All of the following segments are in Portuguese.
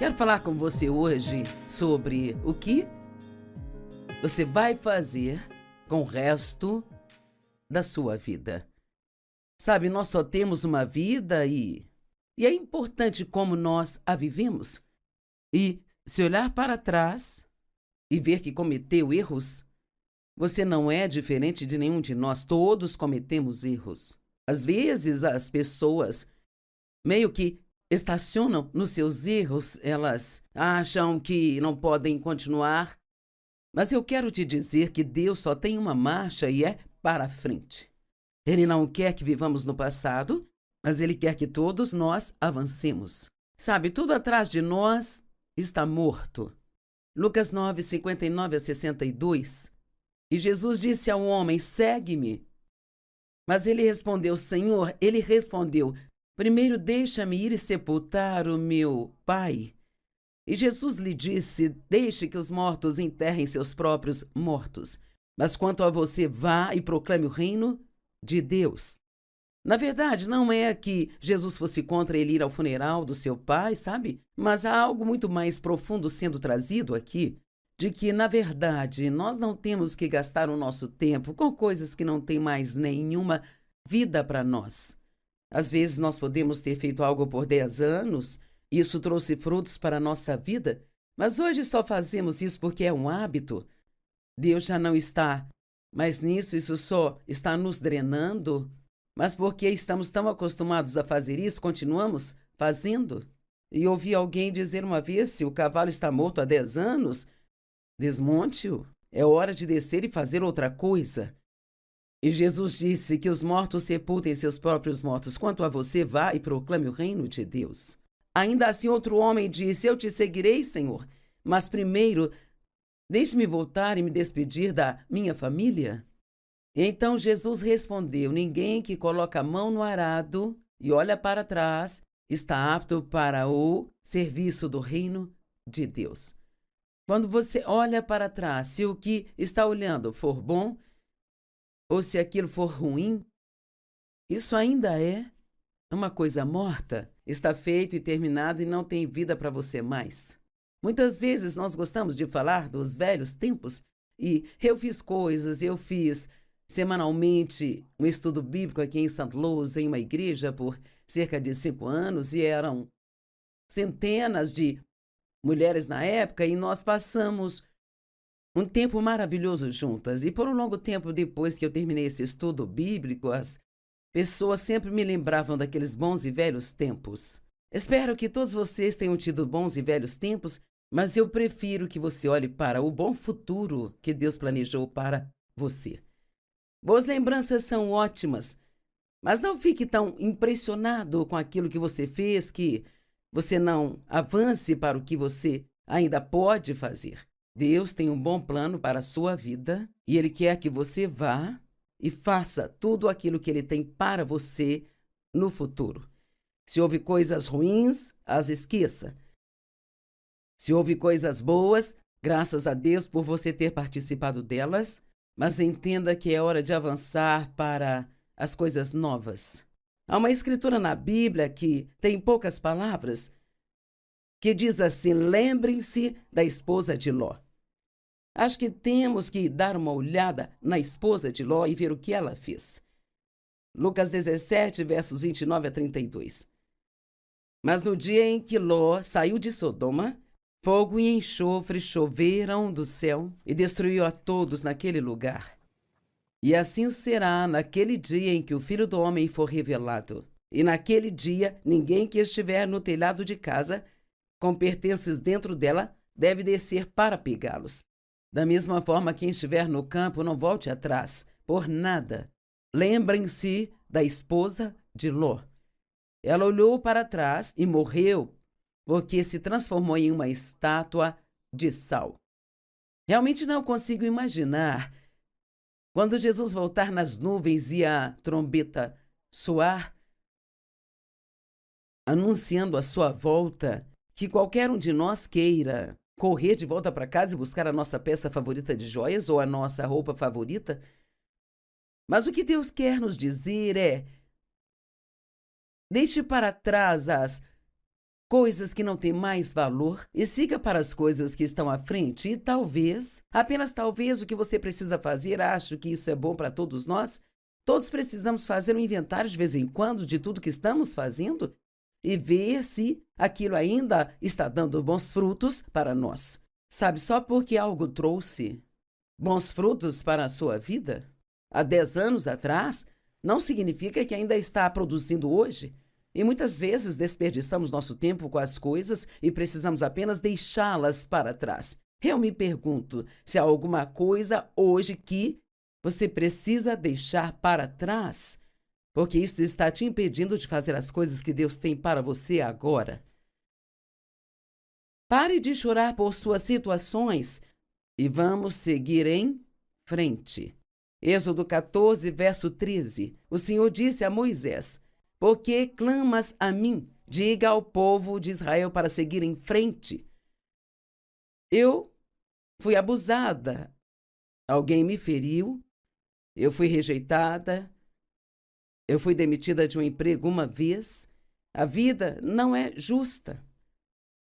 Quero falar com você hoje sobre o que você vai fazer com o resto da sua vida. Sabe, nós só temos uma vida e é importante como nós a vivemos. E se olhar para trás e ver que cometeu erros, você não é diferente de nenhum de nós. Todos cometemos erros. Às vezes as pessoas meio que estacionam nos seus erros, elas acham que não podem continuar. Mas eu quero te dizer que Deus só tem uma marcha e é para frente. Ele não quer que vivamos no passado, mas Ele quer que todos nós avancemos. Sabe, tudo atrás de nós está morto. Lucas 9, 59 a 62. E Jesus disse ao homem: segue-me. Mas ele respondeu: Senhor, ele respondeu: primeiro deixa-me ir e sepultar o meu pai. E Jesus lhe disse: deixe que os mortos enterrem seus próprios mortos. Mas quanto a você, vá e proclame o reino de Deus. Na verdade, não é que Jesus fosse contra ele ir ao funeral do seu pai, sabe? Mas há algo muito mais profundo sendo trazido aqui, de que, na verdade, nós não temos que gastar o nosso tempo com coisas que não têm mais nenhuma vida para nós. Às vezes nós podemos ter feito algo por 10 anos, isso trouxe frutos para a nossa vida, mas hoje só fazemos isso porque é um hábito. Deus já não está mais nisso, isso só está nos drenando. Mas porque estamos tão acostumados a fazer isso, continuamos fazendo. E ouvi alguém dizer uma vez: se o cavalo está morto há 10 anos, desmonte-o. É hora de descer e fazer outra coisa. E Jesus disse que os mortos sepultem seus próprios mortos. Quanto a você, vá e proclame o reino de Deus. Ainda assim, outro homem disse: eu te seguirei, Senhor, mas primeiro deixe-me voltar e me despedir da minha família. Então Jesus respondeu: ninguém que coloca a mão no arado e olha para trás está apto para o serviço do reino de Deus. Quando você olha para trás, se o que está olhando for bom, ou se aquilo for ruim, isso ainda é uma coisa morta, está feito e terminado e não tem vida para você mais. Muitas vezes nós gostamos de falar dos velhos tempos e eu fiz semanalmente um estudo bíblico aqui em St. Louis, em uma igreja, por cerca de 5 anos, e eram centenas de mulheres na época, e nós passamos um tempo maravilhoso juntas. E por um longo tempo depois que eu terminei esse estudo bíblico, as pessoas sempre me lembravam daqueles bons e velhos tempos. Espero que todos vocês tenham tido bons e velhos tempos, mas eu prefiro que você olhe para o bom futuro que Deus planejou para você. Boas lembranças são ótimas, mas não fique tão impressionado com aquilo que você fez que você não avance para o que você ainda pode fazer. Deus tem um bom plano para a sua vida e Ele quer que você vá e faça tudo aquilo que Ele tem para você no futuro. Se houve coisas ruins, as esqueça. Se houve coisas boas, graças a Deus por você ter participado delas, mas entenda que é hora de avançar para as coisas novas. Há uma escritura na Bíblia que tem poucas palavras, que diz assim: lembrem-se da esposa de Ló. Acho que temos que dar uma olhada na esposa de Ló e ver o que ela fez. Lucas 17, versos 29 a 32. Mas no dia em que Ló saiu de Sodoma, fogo e enxofre choveram do céu e destruiu a todos naquele lugar. E assim será naquele dia em que o Filho do Homem for revelado. E naquele dia, ninguém que estiver no telhado de casa, com pertences dentro dela, deve descer para pegá-los. Da mesma forma, quem estiver no campo, não volte atrás, por nada. Lembrem-se da esposa de Ló. Ela olhou para trás e morreu, porque se transformou em uma estátua de sal. Realmente não consigo imaginar quando Jesus voltar nas nuvens e a trombeta soar, anunciando a sua volta, que qualquer um de nós queira correr de volta para casa e buscar a nossa peça favorita de joias ou a nossa roupa favorita. Mas o que Deus quer nos dizer é: deixe para trás as coisas que não têm mais valor e siga para as coisas que estão à frente. E talvez, apenas talvez, o que você precisa fazer, acho que isso é bom para todos nós, todos precisamos fazer um inventário de vez em quando de tudo que estamos fazendo e ver se aquilo ainda está dando bons frutos para nós. Sabe, só porque algo trouxe bons frutos para a sua vida há 10 anos atrás, não significa que ainda está produzindo hoje. E muitas vezes desperdiçamos nosso tempo com as coisas e precisamos apenas deixá-las para trás. Eu me pergunto se há alguma coisa hoje que você precisa deixar para trás, porque isso está te impedindo de fazer as coisas que Deus tem para você agora. Pare de chorar por suas situações e vamos seguir em frente. Êxodo 14, verso 13. O Senhor disse a Moisés: "Por que clamas a mim? Diga ao povo de Israel para seguir em frente. Eu fui abusada, alguém me feriu, eu fui rejeitada, eu fui demitida de um emprego uma vez. A vida não é justa.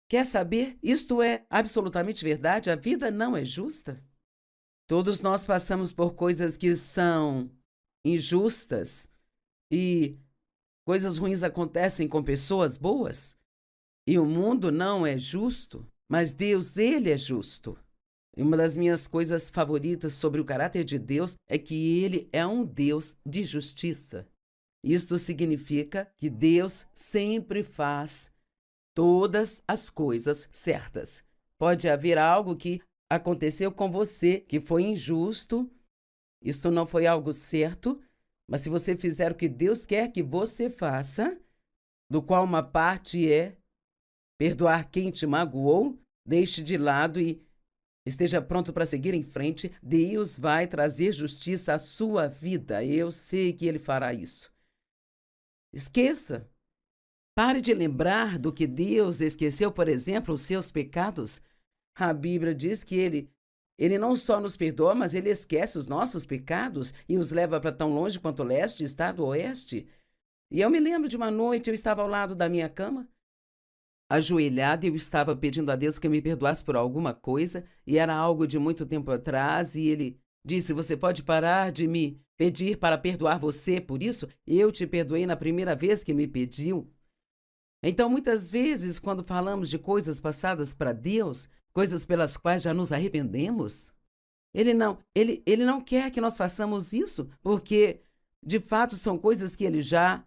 Quer saber? Isto é absolutamente verdade. A vida não é justa. Todos nós passamos por coisas que são injustas e coisas ruins acontecem com pessoas boas. E o mundo não é justo, mas Deus, Ele é justo. E uma das minhas coisas favoritas sobre o caráter de Deus é que Ele é um Deus de justiça. Isto significa que Deus sempre faz todas as coisas certas. Pode haver algo que aconteceu com você que foi injusto, isto não foi algo certo, mas se você fizer o que Deus quer que você faça, do qual uma parte é perdoar quem te magoou, deixe de lado e esteja pronto para seguir em frente, Deus vai trazer justiça à sua vida. Eu sei que Ele fará isso. Esqueça. Pare de lembrar do que Deus esqueceu, por exemplo, os seus pecados. A Bíblia diz que Ele não só nos perdoa, mas Ele esquece os nossos pecados e os leva para tão longe quanto o leste está do oeste. E eu me lembro de uma noite, eu estava ao lado da minha cama, ajoelhada, e eu estava pedindo a Deus que me perdoasse por alguma coisa, e era algo de muito tempo atrás, e Ele disse: "Você pode parar de me pedir para perdoar você por isso? Eu te perdoei na primeira vez que me pediu." Então, muitas vezes, quando falamos de coisas passadas para Deus, coisas pelas quais já nos arrependemos, Ele não quer que nós façamos isso, porque, de fato, são coisas que Ele já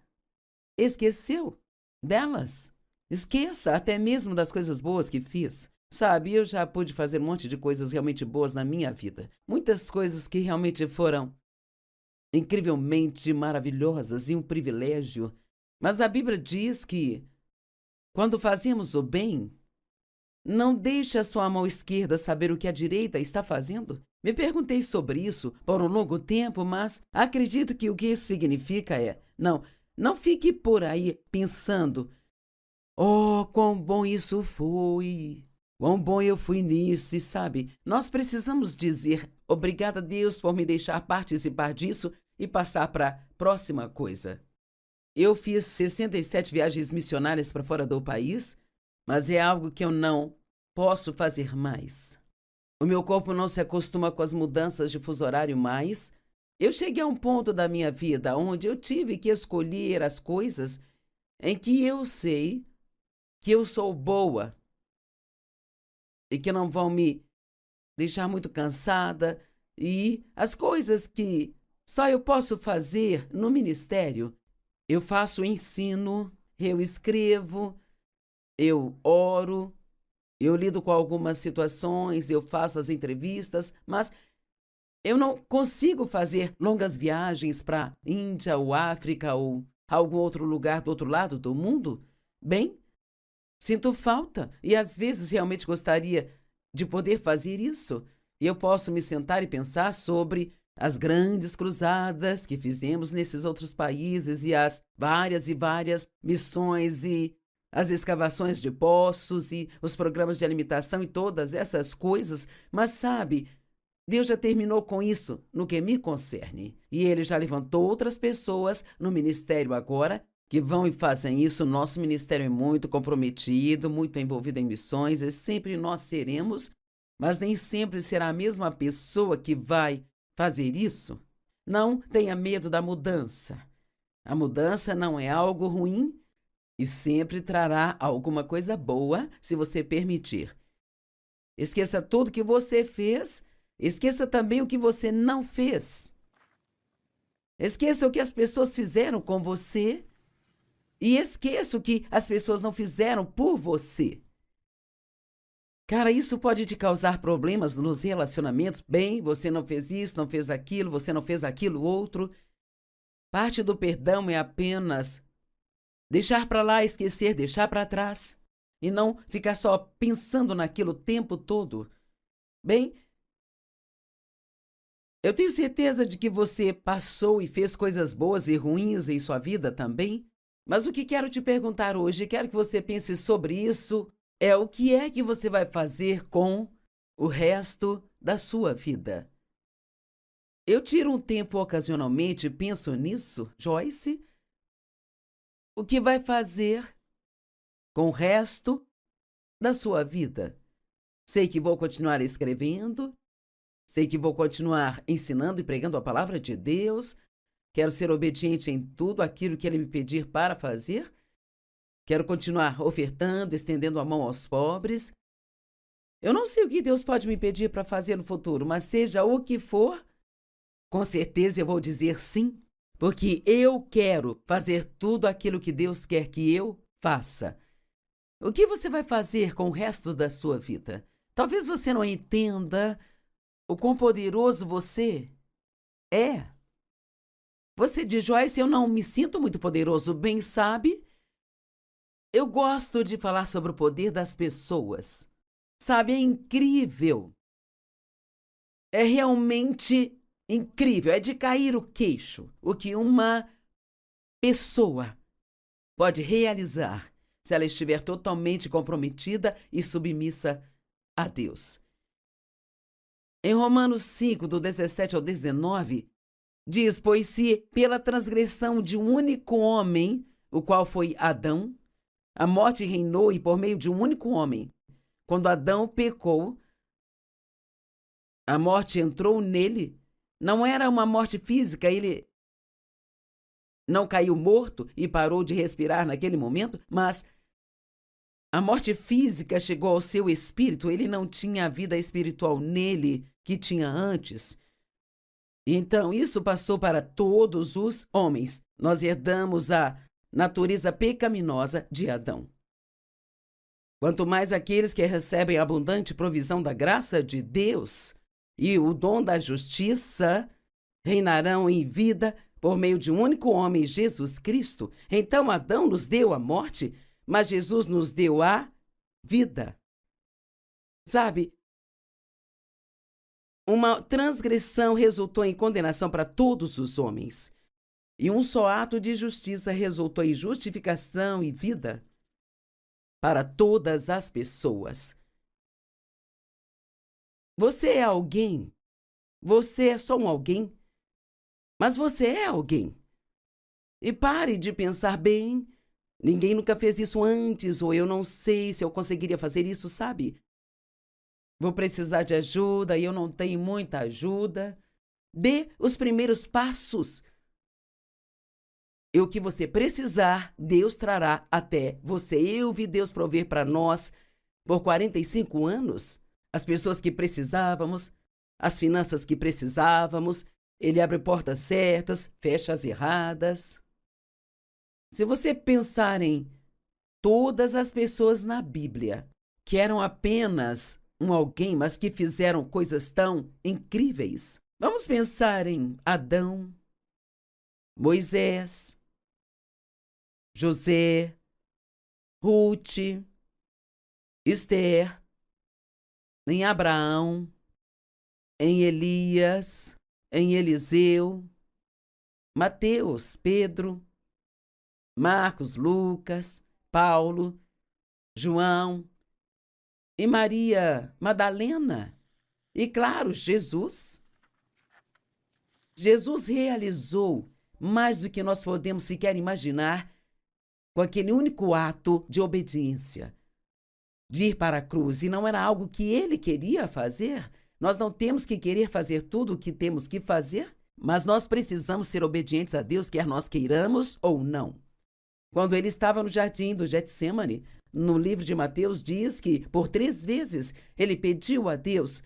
esqueceu delas. Esqueça até mesmo das coisas boas que fiz. Sabe, eu já pude fazer um monte de coisas realmente boas na minha vida. Muitas coisas que realmente foram incrivelmente maravilhosas e um privilégio. Mas a Bíblia diz que, quando fazemos o bem, não deixe a sua mão esquerda saber o que a direita está fazendo. Me perguntei sobre isso por um longo tempo, mas acredito que o que isso significa é: não fique por aí pensando: "Oh, quão bom isso foi, quão bom eu fui nisso." E sabe, nós precisamos dizer: "Obrigada, Deus, por me deixar participar disso", e passar para a próxima coisa. Eu fiz 67 viagens missionárias para fora do país, mas é algo que eu não posso fazer mais. O meu corpo não se acostuma com as mudanças de fuso horário mais. Eu cheguei a um ponto da minha vida onde eu tive que escolher as coisas em que eu sei que eu sou boa e que não vão me deixar muito cansada, e as coisas que só eu posso fazer no ministério. Eu faço ensino, eu escrevo, eu oro, eu lido com algumas situações, eu faço as entrevistas, mas eu não consigo fazer longas viagens para a Índia ou África ou algum outro lugar do outro lado do mundo. Bem, sinto falta e às vezes realmente gostaria de poder fazer isso. E eu posso me sentar e pensar sobre as grandes cruzadas que fizemos nesses outros países e as várias e várias missões e as escavações de poços e os programas de alimentação e todas essas coisas, mas sabe, Deus já terminou com isso no que me concerne. E Ele já levantou outras pessoas no ministério agora que vão e fazem isso. Nosso ministério é muito comprometido, muito envolvido em missões, e sempre nós seremos, mas nem sempre será a mesma pessoa que vai fazer isso. Não tenha medo da mudança. A mudança não é algo ruim e sempre trará alguma coisa boa se você permitir. Esqueça tudo que você fez, esqueça também o que você não fez. Esqueça o que as pessoas fizeram com você e esqueça o que as pessoas não fizeram por você. Cara, isso pode te causar problemas nos relacionamentos. Bem, você não fez isso, não fez aquilo, você não fez aquilo outro. Parte do perdão é apenas deixar para lá, esquecer, deixar para trás. E não ficar só pensando naquilo o tempo todo. Bem, eu tenho certeza de que você passou e fez coisas boas e ruins em sua vida também. Mas o que quero te perguntar hoje, quero que você pense sobre isso, é o que é que você vai fazer com o resto da sua vida. Eu tiro um tempo ocasionalmente e penso nisso, Joyce. O que vai fazer com o resto da sua vida? Sei que vou continuar escrevendo, sei que vou continuar ensinando e pregando a palavra de Deus, quero ser obediente em tudo aquilo que Ele me pedir para fazer, quero continuar ofertando, estendendo a mão aos pobres. Eu não sei o que Deus pode me pedir para fazer no futuro, mas seja o que for, com certeza eu vou dizer sim, porque eu quero fazer tudo aquilo que Deus quer que eu faça. O que você vai fazer com o resto da sua vida? Talvez você não entenda o quão poderoso você é. Você diz, Joyce, eu não me sinto muito poderoso. Bem, sabe? Eu gosto de falar sobre o poder das pessoas. Sabe, é incrível. É realmente incrível. É de cair o queixo o que uma pessoa pode realizar se ela estiver totalmente comprometida e submissa a Deus. Em Romanos 5, do 17 ao 19, diz, pois se pela transgressão de um único homem, o qual foi Adão, a morte reinou e por meio de um único homem, quando Adão pecou, a morte entrou nele, não era uma morte física, ele não caiu morto e parou de respirar naquele momento, mas a morte física chegou ao seu espírito, ele não tinha a vida espiritual nele que tinha antes. Então, isso passou para todos os homens. Nós herdamos a natureza pecaminosa de Adão. Quanto mais aqueles que recebem a abundante provisão da graça de Deus e o dom da justiça reinarão em vida por meio de um único homem, Jesus Cristo. Então, Adão nos deu a morte, mas Jesus nos deu a vida. Sabe, uma transgressão resultou em condenação para todos os homens, e um só ato de justiça resultou em justificação e vida para todas as pessoas. Você é alguém. Você é só um alguém, mas você é alguém. E pare de pensar, bem, ninguém nunca fez isso antes, ou eu não sei se eu conseguiria fazer isso, sabe? Vou precisar de ajuda e eu não tenho muita ajuda. Dê os primeiros passos. E o que você precisar, Deus trará até você. Eu vi Deus prover para nós por 45 anos as pessoas que precisávamos, as finanças que precisávamos. Ele abre portas certas, fecha as erradas. Se você pensar em todas as pessoas na Bíblia que eram apenas um alguém, mas que fizeram coisas tão incríveis. Vamos pensar em Adão, Moisés, José, Ruth, Esther, em Abraão, em Elias, em Eliseu, Mateus, Pedro, Marcos, Lucas, Paulo, João, e Maria Madalena, e claro, Jesus. Jesus realizou mais do que nós podemos sequer imaginar com aquele único ato de obediência, de ir para a cruz, e não era algo que ele queria fazer. Nós não temos que querer fazer tudo o que temos que fazer, mas nós precisamos ser obedientes a Deus, quer nós queiramos ou não. Quando ele estava no jardim do Getsêmani, no livro de Mateus diz que por 3 vezes ele pediu a Deus: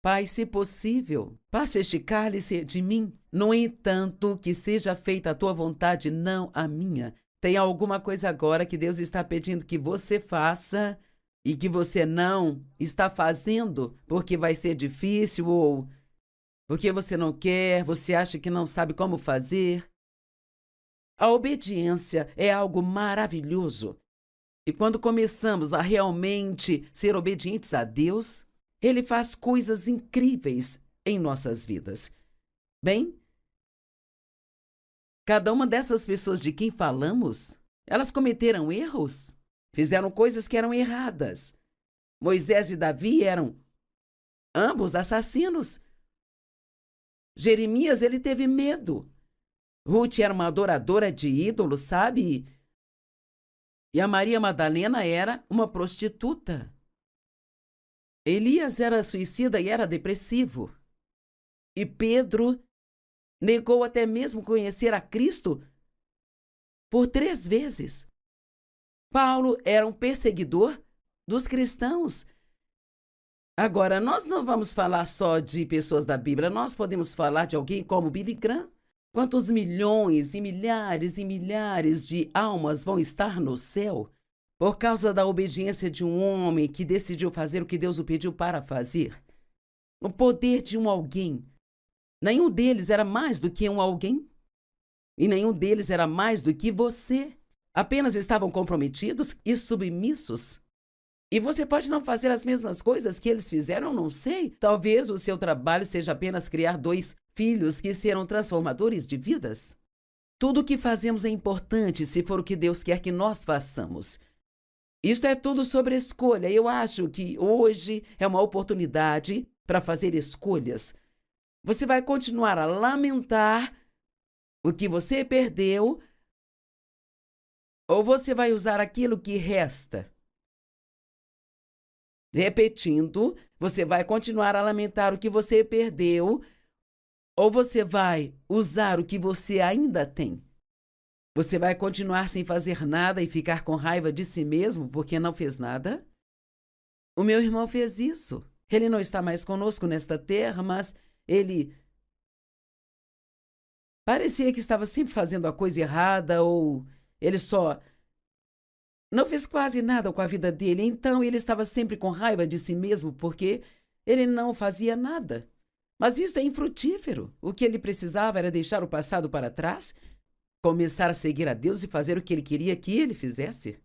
Pai, se possível, passe este cálice de mim. No entanto, que seja feita a tua vontade, não a minha. Tem alguma coisa agora que Deus está pedindo que você faça e que você não está fazendo porque vai ser difícil ou porque você não quer, você acha que não sabe como fazer? A obediência é algo maravilhoso. E quando começamos a realmente ser obedientes a Deus, Ele faz coisas incríveis em nossas vidas. Bem, cada uma dessas pessoas de quem falamos, elas cometeram erros, fizeram coisas que eram erradas. Moisés e Davi eram ambos assassinos. Jeremias, ele teve medo. Ruth era uma adoradora de ídolos, sabe? E a Maria Madalena era uma prostituta. Elias era suicida e era depressivo. E Pedro negou até mesmo conhecer a Cristo por 3 vezes. Paulo era um perseguidor dos cristãos. Agora, nós não vamos falar só de pessoas da Bíblia, nós podemos falar de alguém como Billy Graham. Quantos milhões e milhares de almas vão estar no céu por causa da obediência de um homem que decidiu fazer o que Deus o pediu para fazer? O poder de um alguém. Nenhum deles era mais do que um alguém. E nenhum deles era mais do que você. Apenas estavam comprometidos e submissos. E você pode não fazer as mesmas coisas que eles fizeram, não sei. Talvez o seu trabalho seja apenas criar 2 filhos que serão transformadores de vidas. Tudo o que fazemos é importante se for o que Deus quer que nós façamos. Isto é tudo sobre escolha. Eu acho que hoje é uma oportunidade para fazer escolhas. Você vai continuar a lamentar o que você perdeu ou você vai usar aquilo que resta? Repetindo, você vai continuar a lamentar o que você perdeu ou você vai usar o que você ainda tem? Você vai continuar sem fazer nada e ficar com raiva de si mesmo porque não fez nada? O meu irmão fez isso. Ele não está mais conosco nesta terra, mas ele parecia que estava sempre fazendo a coisa errada ou ele só não fez quase nada com a vida dele, então ele estava sempre com raiva de si mesmo porque ele não fazia nada. Mas isso é infrutífero. O que ele precisava era deixar o passado para trás, começar a seguir a Deus e fazer o que ele queria que ele fizesse.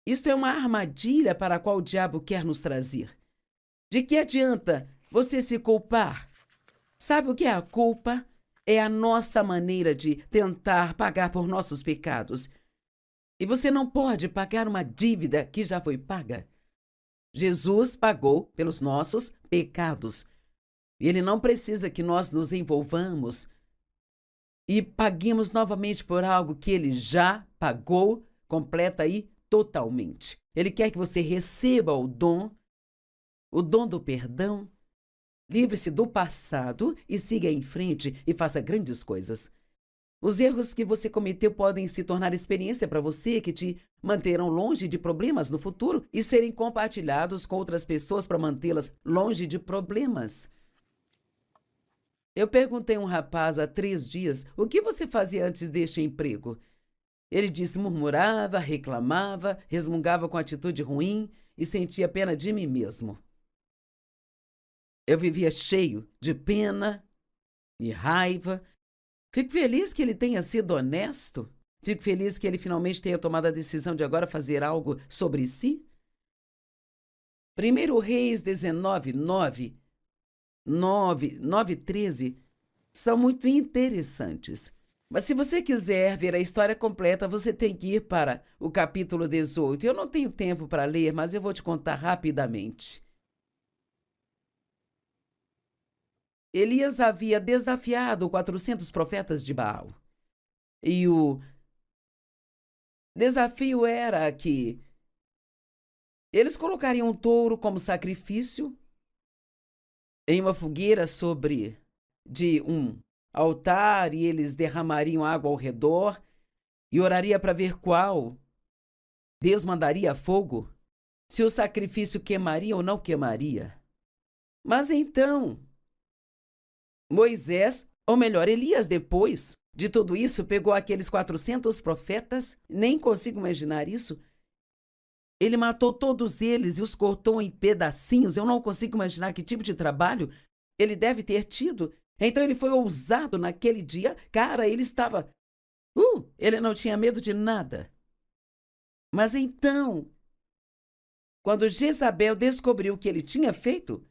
Isto é uma armadilha para a qual o diabo quer nos trazer. De que adianta você se culpar? Sabe o que é a culpa? É a nossa maneira de tentar pagar por nossos pecados. E você não pode pagar uma dívida que já foi paga. Jesus pagou pelos nossos pecados. E Ele não precisa que nós nos envolvamos e paguemos novamente por algo que Ele já pagou completa e totalmente. Ele quer que você receba o dom do perdão. Livre-se do passado e siga em frente e faça grandes coisas. Os erros que você cometeu podem se tornar experiência para você que te manterão longe de problemas no futuro e serem compartilhados com outras pessoas para mantê-las longe de problemas. Eu perguntei a um rapaz há 3 dias o que você fazia antes deste emprego. Ele disse: murmurava, reclamava, resmungava com atitude ruim e sentia pena de mim mesmo. Eu vivia cheio de pena e raiva. Fico feliz que ele tenha sido honesto. Fico feliz que ele finalmente tenha tomado a decisão de agora fazer algo sobre si. 1 Reis 19, 9, 13 são muito interessantes. Mas se você quiser ver a história completa, você tem que ir para o capítulo 18. Eu não tenho tempo para ler, mas eu vou te contar rapidamente. Elias havia desafiado 400 profetas de Baal. E o desafio era que eles colocariam um touro como sacrifício em uma fogueira de um altar, e eles derramariam água ao redor e oraria para ver qual Deus mandaria fogo, se o sacrifício queimaria ou não queimaria. Mas então, Moisés, ou melhor, Elias, depois de tudo isso, pegou aqueles 400 profetas, nem consigo imaginar isso. Ele matou todos eles e os cortou em pedacinhos. Eu não consigo imaginar que tipo de trabalho ele deve ter tido. Então ele foi ousado naquele dia. Cara, ele estava... ele não tinha medo de nada. Mas então, quando Jezabel descobriu o que ele tinha feito,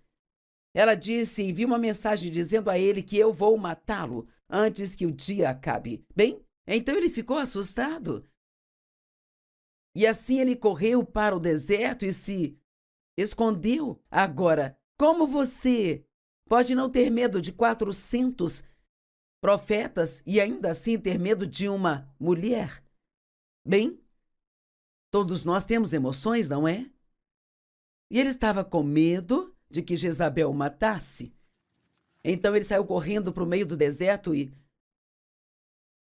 ela disse e enviou uma mensagem dizendo a ele que eu vou matá-lo antes que o dia acabe. Bem, então ele ficou assustado. E assim ele correu para o deserto e se escondeu. Agora, como você pode não ter medo de 400 profetas e ainda assim ter medo de uma mulher? Bem, todos nós temos emoções, não é? E ele estava com medo de que Jezabel o matasse. Então ele saiu correndo para o meio do deserto e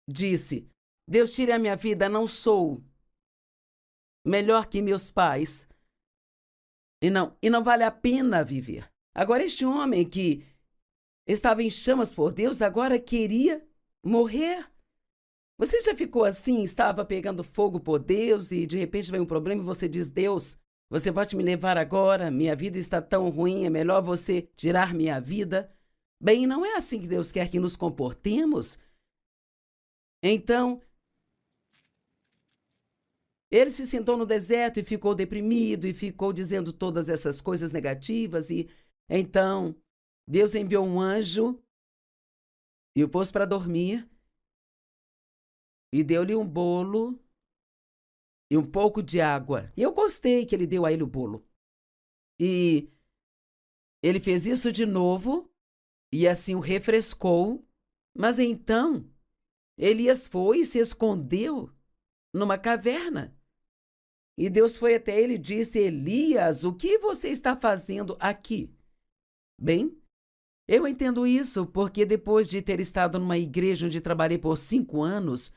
disse: Deus, tire a minha vida, não sou melhor que meus pais. E não vale a pena viver. Agora, este homem que estava em chamas por Deus, agora queria morrer. Você já ficou assim, estava pegando fogo por Deus e de repente vem um problema e você diz: Deus, você pode me levar agora? Minha vida está tão ruim, é melhor você tirar minha vida. Bem, não é assim que Deus quer que nos comportemos. Então, ele se sentou no deserto e ficou deprimido e ficou dizendo todas essas coisas negativas. E então Deus enviou um anjo e o pôs para dormir e deu-lhe um bolo e um pouco de água. E eu gostei que ele deu a ele o bolo. E ele fez isso de novo e assim o refrescou. Mas então Elias foi e se escondeu numa caverna. E Deus foi até ele e disse: Elias, o que você está fazendo aqui? Bem, eu entendo isso porque depois de ter estado numa igreja onde trabalhei por 5 anos,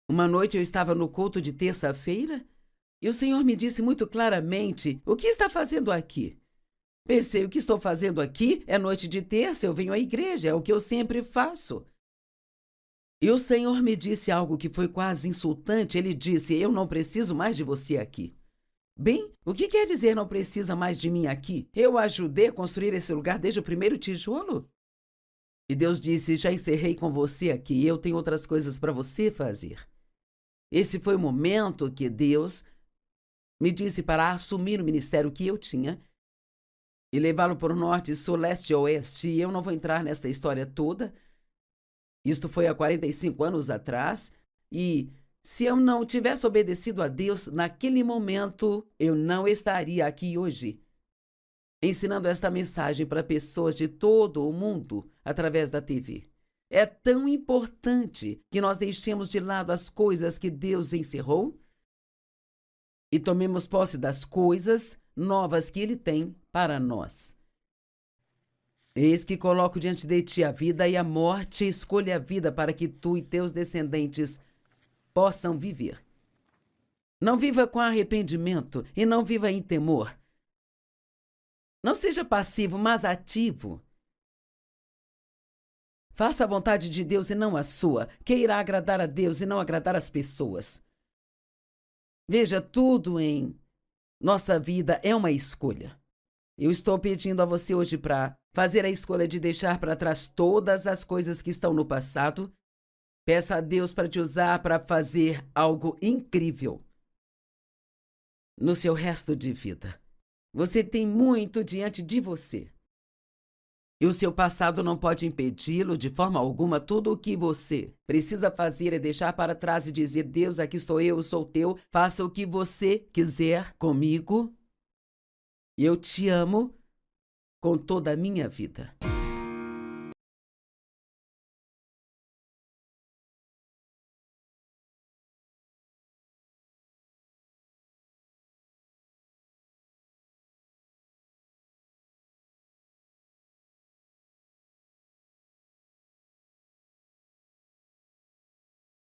uma noite eu estava no culto de terça-feira e o Senhor me disse muito claramente: o que está fazendo aqui? Pensei: o que estou fazendo aqui? É noite de terça, eu venho à igreja, é o que eu sempre faço. E o Senhor me disse algo que foi quase insultante. Ele disse: eu não preciso mais de você aqui. Bem, o que quer dizer não precisa mais de mim aqui? Eu ajudei a construir esse lugar desde o primeiro tijolo. E Deus disse: já encerrei com você aqui, eu tenho outras coisas para você fazer. Esse foi o momento que Deus me disse para assumir o ministério que eu tinha e levá-lo para o norte, sul, leste e oeste. E eu não vou entrar nesta história toda. Isto foi há 45 anos atrás, e se eu não tivesse obedecido a Deus naquele momento, eu não estaria aqui hoje, ensinando esta mensagem para pessoas de todo o mundo através da TV. É tão importante que nós deixemos de lado as coisas que Deus encerrou e tomemos posse das coisas novas que Ele tem para nós. Eis que coloco diante de ti a vida e a morte, escolha a vida para que tu e teus descendentes possam viver. Não viva com arrependimento e não viva em temor. Não seja passivo, mas ativo. Faça a vontade de Deus e não a sua. Queira agradar a Deus e não agradar as pessoas. Veja, tudo em nossa vida é uma escolha. Eu estou pedindo a você hoje para fazer a escolha de deixar para trás todas as coisas que estão no passado. Peça a Deus para te usar para fazer algo incrível no seu resto de vida. Você tem muito diante de você. E o seu passado não pode impedi-lo de forma alguma. Tudo o que você precisa fazer é deixar para trás e dizer: Deus, aqui estou eu sou teu. Faça o que você quiser comigo. Eu te amo com toda a minha vida.